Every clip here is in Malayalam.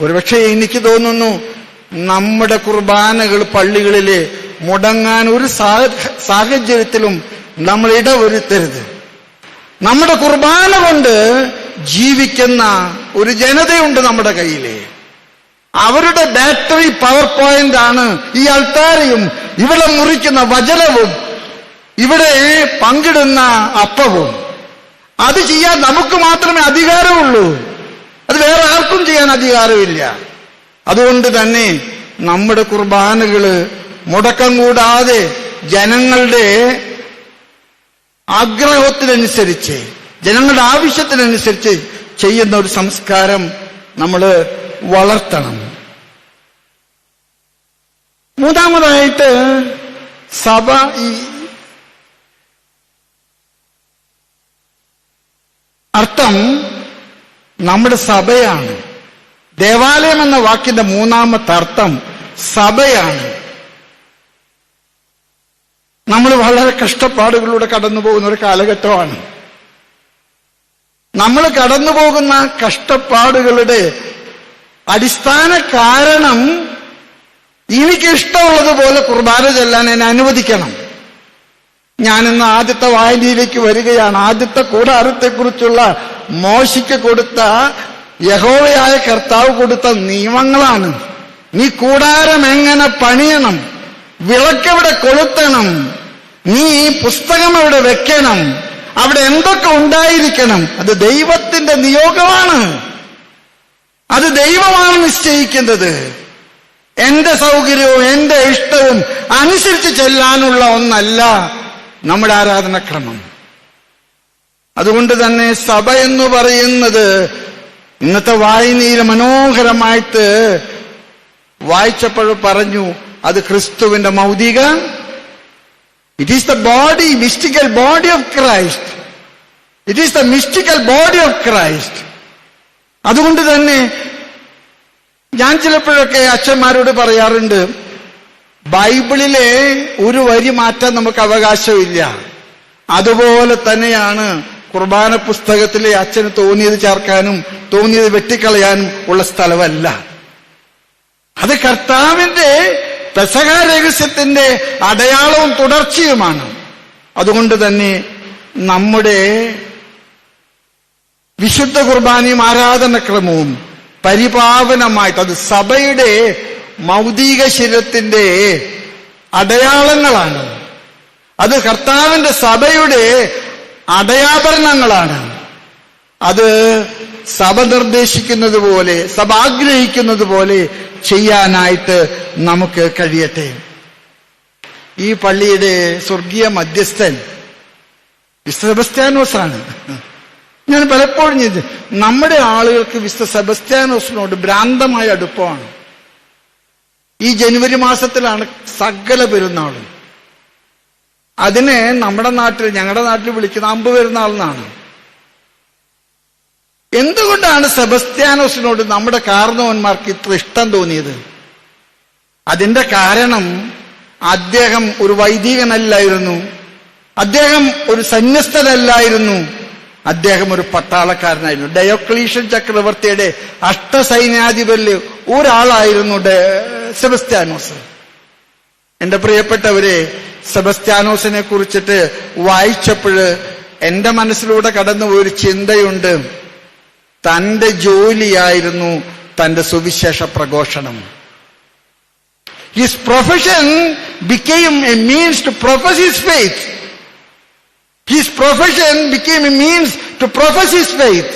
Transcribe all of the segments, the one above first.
ഒരുപക്ഷെ എനിക്ക് തോന്നുന്നു നമ്മുടെ കുർബാനകൾ പള്ളികളില് മുടങ്ങാൻ ഒരു സാഹചര്യത്തിലും നമ്മൾ ഇടവരുത്തരുത്. നമ്മുടെ കുർബാന കൊണ്ട് ജീവിക്കുന്ന ഒരു ജനതയുണ്ട് നമ്മുടെ കയ്യില്. അവരുടെ ബാറ്ററി പവർ പോയിന്റ് ആണ് ഈ അൾത്താരയും ഇവിടെ മുറിക്കുന്ന വചനവും ഇവിടെ പങ്കിടുന്ന അപ്പവും. അത് ചെയ്യാൻ നമുക്ക് മാത്രമേ അധികാരമുള്ളൂ. അത് വേറെ ആർക്കും ചെയ്യാൻ അധികാരമില്ല. അതുകൊണ്ട് തന്നെ നമ്മുടെ കുർബാനകള് മുടക്കം കൂടാതെ ജനങ്ങളുടെ ആഗ്രഹത്തിനനുസരിച്ച്, ജനങ്ങളുടെ ആവശ്യത്തിനനുസരിച്ച് ചെയ്യുന്ന ഒരു സംസ്കാരം നമ്മൾ വളർത്തണം. മൂന്നാമതായിട്ട് സഭ ഈ അർത്ഥം നമ്മുടെ സഭയാണ്. ദേവാലയം എന്ന വാക്കിന്റെ മൂന്നാമത്തെ അർത്ഥം സഭയാണ്. നമ്മൾ വളരെ കഷ്ടപ്പാടുകളിലൂടെ കടന്നു പോകുന്ന ഒരു കാലഘട്ടമാണ്. നമ്മൾ കടന്നു പോകുന്ന കഷ്ടപ്പാടുകളുടെ അടിസ്ഥാന കാരണം എനിക്കിഷ്ടമുള്ളതുപോലെ കുർബാന ചെല്ലാൻ എന്നെ അനുവദിക്കണം. ഞാനിന്ന് ആദ്യത്തെ വായനയിലേക്ക് വരികയാണ്. ആദ്യത്തെ കൂടാരത്തെക്കുറിച്ചുള്ള മോശയ്ക്ക് കൊടുത്ത, യഹോവയായ കർത്താവ് കൊടുത്ത നിയമങ്ങളാണ്. നീ കൂടാരം എങ്ങനെ പണിയണം, വിളക്കെവിടെ കൊളുത്തണം, നീ പുസ്തകം എവിടെ വെക്കണം, അവിടെ എന്തൊക്കെ ഉണ്ടായിരിക്കണം. അത് ദൈവത്തിന്റെ നിയോഗമാണ്. അത് ദൈവമാണ് നിശ്ചയിക്കുന്നത്. എന്റെ സൗകര്യവും എന്റെ ഇഷ്ടവും അനുസരിച്ച് ചെല്ലാനുള്ള ഒന്നല്ല നമ്മുടെ ആരാധനക്രമം. അതുകൊണ്ട് തന്നെ സഭ എന്ന് പറയുന്നത് ഇന്നത്തെ വായനയിൽ മനോഹരമായിട്ട് വായിച്ചപ്പോൾ പറഞ്ഞു, അത് ക്രിസ്തുവിന്റെ മൗതിക, it is the body, mystical body of Christ. It is the mystical body of Christ. അതുകൊണ്ട് തന്നെ ഞാൻ ചിലപ്പോഴൊക്കെ അച്ഛന്മാരോട് പറയാറുണ്ട്, ബൈബിളിലെ ഒരു വരി മാറ്റാൻ നമുക്ക് അവകാശമില്ല. അതുപോലെ തന്നെയാണ് കുർബാന പുസ്തകത്തിലെ അച്ഛന് തോന്നിയത് ചേർക്കാനും തോന്നിയത് വെട്ടിക്കളയാനും ഉള്ള സ്ഥലമല്ല. അത് കർത്താവിന്റെ പെസഹ രഹസ്യത്തിന്റെ അടയാളവും തുടർച്ചയുമാണ്. അതുകൊണ്ട് തന്നെ നമ്മുടെ വിശുദ്ധ കുർബാനയും ആരാധനക്രമവും പരിപാവനമായിട്ട്, അത് സഭയുടെ മൗതിക ശരീരത്തിന്റെ അടയാളങ്ങളാണ്. അത് കർത്താവിന്റെ സഭയുടെ അടയാഭരണങ്ങളാണ്. അത് സഭ നിർദ്ദേശിക്കുന്നത് പോലെ, സഭ ആഗ്രഹിക്കുന്നത് പോലെ ചെയ്യാനായിട്ട് നമുക്ക് കഴിയട്ടെ. ഈ പള്ളിയുടെ സ്വർഗീയ മധ്യസ്ഥൻ വിശുദ്ധ സെബസ്ത്യാനോസാണ്. ഞാൻ പലപ്പോഴും നമ്മുടെ ആളുകൾക്ക് വിശുദ്ധ സെബസ്ത്യാനോസിനോട് ഭ്രാന്തമായ അടുപ്പമാണ്. ഈ ജനുവരി മാസത്തിലാണ് സകല പെരുന്നാളും. അതിനെ നമ്മുടെ നാട്ടിൽ, ഞങ്ങളുടെ നാട്ടിൽ വിളിക്കുന്ന അമ്പ് പെരുന്നാൾ എന്നാണ്. എന്തുകൊണ്ടാണ് സെബസ്ത്യാനോസിനോട് നമ്മുടെ കാർന്നവന്മാർക്ക് ഇത്ര ഇഷ്ടം തോന്നിയത്? അതിന്റെ കാരണം അദ്ദേഹം ഒരു വൈദികനല്ലായിരുന്നു, അദ്ദേഹം ഒരു സന്യസ്തനല്ലായിരുന്നു, അദ്ദേഹം ഒരു പട്ടാളക്കാരനായിരുന്നു. ഡയോക്ലീഷ്യൻ ചക്രവർത്തിയുടെ അഷ്ടസൈന്യാധിപരിൽ ഒരാളായിരുന്നു സെബസ്ത്യാനോസ്. എന്റെ പ്രിയപ്പെട്ടവരെ, സെബസ്ത്യാനോസിനെ കുറിച്ചിട്ട് വായിച്ചപ്പോൾ എന്റെ മനസ്സിലൂടെ കടന്നു ഒരു ചിന്തയുണ്ട്. തന്റെ ജോലിയായിരുന്നു തന്റെ സുവിശേഷ പ്രഘോഷണം. His profession became a means to profess his faith. His profession became a means to profess his faith.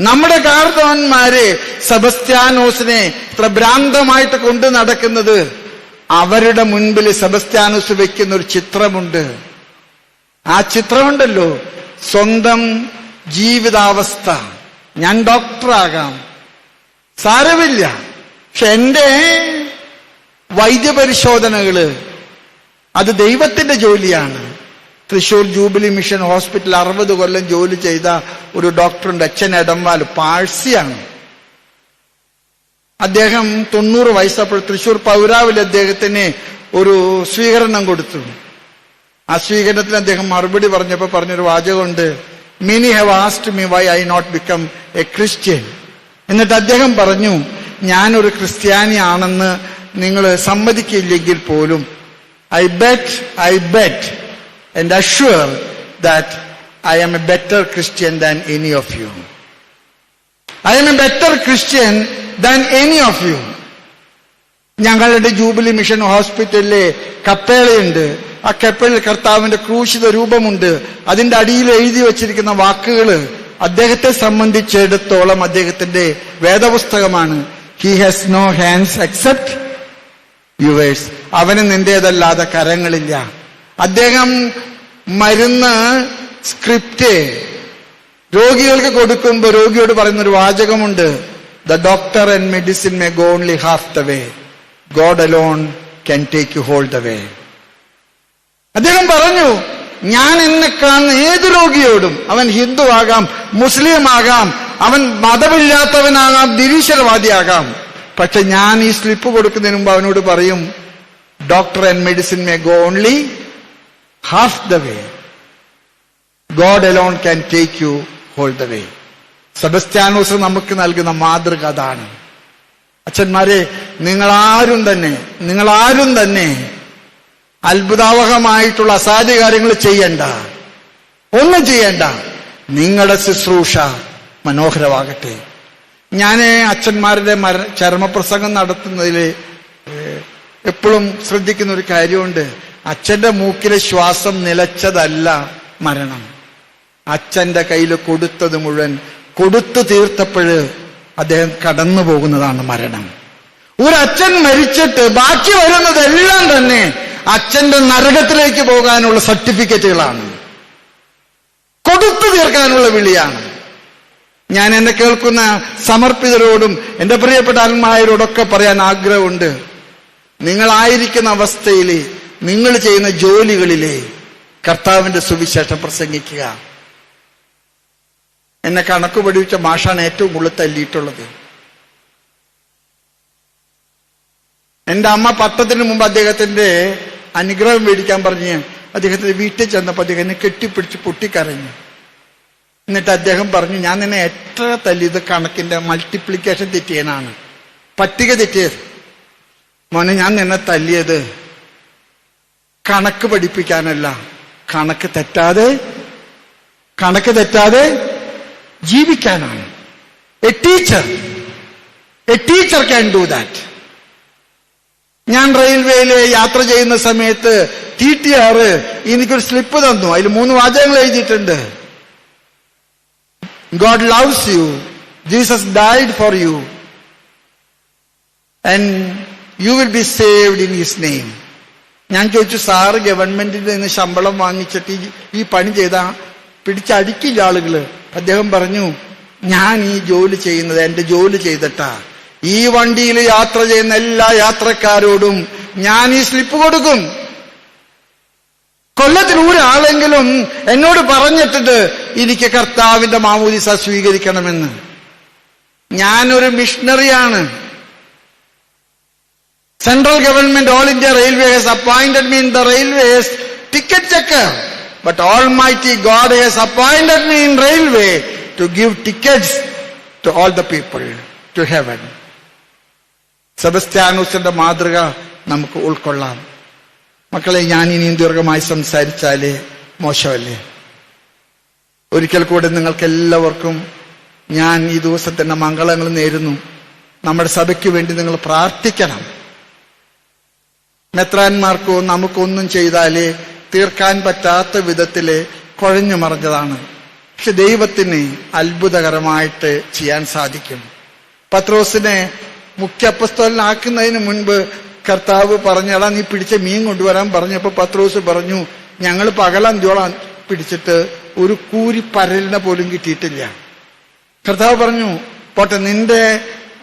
നമ്മുടെ കാർന്നവന്മാരെ സെബസ്ത്യാനോസിനെ ഇത്ര ഭ്രാന്തമായിട്ട് കൊണ്ടു നടക്കുന്നത് അവരുടെ മുൻപിൽ സെബസ്ത്യാനോസ് വെക്കുന്ന ഒരു ചിത്രമുണ്ട്. ആ ചിത്രമുണ്ടല്ലോ, സ്വന്തം ജീവിതാവസ്ഥ, ഞാൻ ഡോക്ടറാകാം, സാരമില്ല, പക്ഷെ എന്റെ വൈദ്യപരിശോധനകള് അത് ദൈവത്തിന്റെ ജോലിയാണ്. തൃശൂർ ജൂബിലി മിഷൻ ഹോസ്പിറ്റൽ 60 കൊല്ലം ജോലി ചെയ്ത ഒരു ഡോക്ടറുണ്ട്, അച്ഛൻ എടംവാൽ, പാഴ്സിയാണ്. അദ്ദേഹം 90 വയസ്സപ്പോൾ തൃശൂർ പൗരാവിൽ അദ്ദേഹത്തിന് ഒരു സ്വീകരണം കൊടുത്തു. ആ സ്വീകരണത്തിൽ അദ്ദേഹം മറുപടി പറഞ്ഞപ്പോൾ പറഞ്ഞൊരു വാചകമുണ്ട്, many have asked me why I not become a Christian. എന്നിട്ട് അദ്ദേഹം പറഞ്ഞു, ഞാനൊരു ക്രിസ്ത്യാനിയാണെന്ന് നിങ്ങൾ സമ്മതിക്കില്ലെങ്കിൽ പോലും I bet and assure that I am a better Christian than any of you. I am a better Christian than any of you. ഞങ്ങളുടെ ജൂബിലി മിഷൻ ഹോസ്പിറ്റലിലെ കപ്പേളയുണ്ട്. ആ കപ്പേളിൽ കർത്താവിന്റെ ക്രൂശിത രൂപമുണ്ട്. അതിന്റെ അടിയിൽ എഴുതി വച്ചിരിക്കുന്ന വാക്കുകൾ അദ്ദേഹത്തെ സംബന്ധിച്ചിടത്തോളം അദ്ദേഹത്തിന്റെ വേദപുസ്തകമാണ്. He has no hands except yours. അവന് നിന്റേതല്ലാതെ കരങ്ങളില്ല. അദ്ദേഹം മരുന്ന് സ്ക്രിപ്റ്റ് രോഗികൾക്ക് കൊടുക്കുമ്പോൾ രോഗിയോട് പറയുന്നൊരു വാചകമുണ്ട്, The doctor and medicine may go only half the way. God alone can take you whole the way. അദ്ദേഹം പറഞ്ഞു, ഞാൻ എന്നെ കാണുന്ന ഏത് രോഗിയോടും, അവൻ ഹിന്ദു ആകാം, മുസ്ലിം ആകാം, അവൻ മതമില്ലാത്തവനാകാം, നിരീശ്വരവാദിയാകാം, പക്ഷെ ഞാൻ ഈ സ്ലിപ്പ് കൊടുക്കുന്നതിന് മുമ്പ് അവനോട് പറയും, doctor and medicine may go only half the way. God alone can take you whole the way. സെബസ്ത്യാനോസ് നമുക്ക് നൽകുന്ന മാതൃക അതാണ്. അച്ഛന്മാരെ, നിങ്ങളാരും തന്നെ അത്ഭുതാവഹമായിട്ടുള്ള അസാധ്യ കാര്യങ്ങൾ ചെയ്യണ്ട, ഒന്നും ചെയ്യണ്ട. നിങ്ങളുടെ ശുശ്രൂഷ മനോഹരമാകട്ടെ. ഞാൻ അച്ഛന്മാരുടെ ചരമപ്രസംഗം നടത്തുന്നതിൽ എപ്പോഴും ശ്രദ്ധിക്കുന്ന ഒരു കാര്യമുണ്ട്. അച്ഛന്റെ മൂക്കിലെ ശ്വാസം നിലച്ചതല്ല മരണം. അച്ഛന്റെ കയ്യിൽ കൊടുത്തത് മുഴുവൻ കൊടുത്തു തീർത്തപ്പോഴ് അദ്ദേഹം കടന്നു പോകുന്നതാണ് മരണം. ഒരു അച്ഛൻ മരിച്ചിട്ട് ബാക്കി വരുന്നതെല്ലാം തന്നെ അച്ഛന്റെ നരകത്തിലേക്ക് പോകാനുള്ള സർട്ടിഫിക്കറ്റുകളാണ്, കൊടുത്തു തീർക്കാനുള്ള വിളിയാണ്. ഞാൻ എന്നെ കേൾക്കുന്ന സമർപ്പിതരോടും എന്റെ പ്രിയപ്പെട്ട ആത്മാരോടൊക്കെ പറയാൻ ആഗ്രഹമുണ്ട്, നിങ്ങളായിരിക്കുന്ന അവസ്ഥയിൽ, നിങ്ങൾ ചെയ്യുന്ന ജോലികളിലെ കർത്താവിന്റെ സുവിശേഷം പ്രസംഗിക്കുക. എന്നെ കണക്ക് പഠിപ്പിച്ച മാഷാണ് ഏറ്റവും കൂടുതൽ തല്ലിയിട്ടുള്ളത്. എന്റെ അമ്മ പട്ടത്തിന് മുമ്പ് അദ്ദേഹത്തിന്റെ അനുഗ്രഹം മേടിക്കാൻ പറഞ്ഞ് അദ്ദേഹത്തിന്റെ വീട്ടിൽ ചെന്നപ്പോൾ അദ്ദേഹം എന്നെ കെട്ടിപ്പിടിച്ച് പൊട്ടിക്കരഞ്ഞു. എന്നിട്ട് അദ്ദേഹം പറഞ്ഞു, ഞാൻ നിന്നെ എത്ര തല്ലിയത് കണക്കിന്റെ മൾട്ടിപ്ലിക്കേഷൻ തെറ്റിയനാണ്, പട്ടിക തെറ്റിയത്. മോനെ, ഞാൻ നിന്നെ തല്ലിയത് കണക്ക് പഠിപ്പിക്കാനല്ല, കണക്ക് തെറ്റാതെ ജീവിക്കാനാണ്. A teacher can do that. ഞാൻ റെയിൽവേയിൽ യാത്ര ചെയ്യുന്ന സമയത്ത് TTR എനിക്കൊരു സ്ലിപ്പ് തന്നു. അതിൽ 3 വാചകങ്ങൾ എഴുതിയിട്ടുണ്ട്. God loves you, Jesus died for you, and you will be saved in his name. ഞാൻ ചോദിച്ചു, സാറ് ഗവൺമെന്റിൽ നിന്ന് ശമ്പളം വാങ്ങിച്ചിട്ട് ഈ പണി ചെയ്താ പിടിച്ചടിക്കില്ല ആളുകള്? അദ്ദേഹം പറഞ്ഞു, ഞാൻ ഈ ജോലി ചെയ്യുന്നത് എന്റെ ജോലി ചെയ്തിട്ടാ. ഈ വണ്ടിയിൽ യാത്ര ചെയ്യുന്ന എല്ലാ യാത്രക്കാരോടും ഞാൻ ഈ സ്ലിപ്പ് കൊടുക്കും. കൊല്ലത്തിൽ ഒരാളെങ്കിലും എന്നോട് പറഞ്ഞിട്ടുണ്ട് എനിക്ക് കർത്താവിന്റെ മാമോദീസ സ്വീകരിക്കണമെന്ന്. ഞാനൊരു മിഷണറിയാണ്. Central government all India railway has appointed me in the railways ticket checker, but Almighty God has appointed me in railway to give tickets to all the people to heaven. സെബസ്ത്യാനോസിന്റെ മാതൃക നമുക്ക് ഉൾക്കൊള്ളാം. മക്കളെ, ഞാൻ ഇനിയും ദീർഘമായി സംസാരിച്ചാലേ മോശമല്ലേ? ഒരിക്കൽ കൂടെ നിങ്ങൾക്ക് എല്ലാവർക്കും ഞാൻ ഈ ദിവസത്തിന്റെ മംഗളങ്ങൾ നേരുന്നു. നമ്മുടെ സഭയ്ക്ക് വേണ്ടി നിങ്ങൾ പ്രാർത്ഥിക്കണം. മെത്രാന്മാർക്കോ നമുക്കൊന്നും ചെയ്താലേ തീർക്കാൻ പറ്റാത്ത വിധത്തില് കുഴഞ്ഞു മറിഞ്ഞതാണ്. പക്ഷെ ദൈവത്തിന് അത്ഭുതകരമായിട്ട് ചെയ്യാൻ സാധിക്കും. പത്രോസിനെ മുഖ്യ അപ്പസ്തോലനാക്കുന്നതിന് മുൻപ് കർത്താവ് പറഞ്ഞടാ നീ പിടിച്ച മീൻ കൊണ്ടുവരാൻ പറഞ്ഞപ്പോ പത്രോസ് പറഞ്ഞു, ഞങ്ങൾ പകലന്ത്യോളം പിടിച്ചിട്ട് ഒരു കൂരി പരലിനെ പോലും കിട്ടിയിട്ടില്ല. കർത്താവ് പറഞ്ഞു, പോട്ടെ, നിന്റെ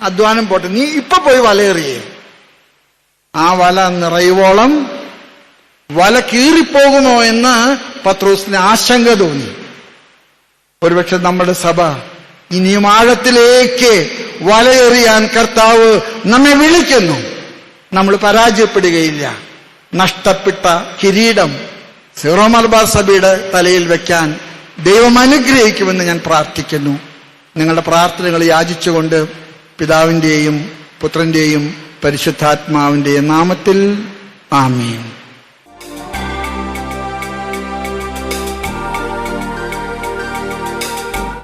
അധ്വാനം പോട്ടെ, നീ ഇപ്പൊ പോയി വലയെറിയേ. ആ വല നിറയുവോളം വല കീറിപ്പോകുമോ എന്ന് പത്രോസിന് ആശങ്ക തോന്നി. ഒരുപക്ഷെ നമ്മുടെ സഭ ഇനിയും ആഴത്തിലേക്ക് വലയെറിയാൻ കർത്താവ് നമ്മെ വിളിക്കുന്നു. നമ്മൾ പരാജയപ്പെടുകയില്ല. നഷ്ടപ്പെട്ട കിരീടം സീറോ മലബാർ സഭയുടെ തലയിൽ വെക്കാൻ ദൈവം അനുഗ്രഹിക്കുമെന്ന് ഞാൻ പ്രാർത്ഥിക്കുന്നു. നിങ്ങളുടെ പ്രാർത്ഥനകൾ യാചിച്ചുകൊണ്ട് പിതാവിന്റെയും പുത്രന്റെയും പരിശുദ്ധാത്മാവിന്റെയും നാമത്തിൽ ആമീൻ.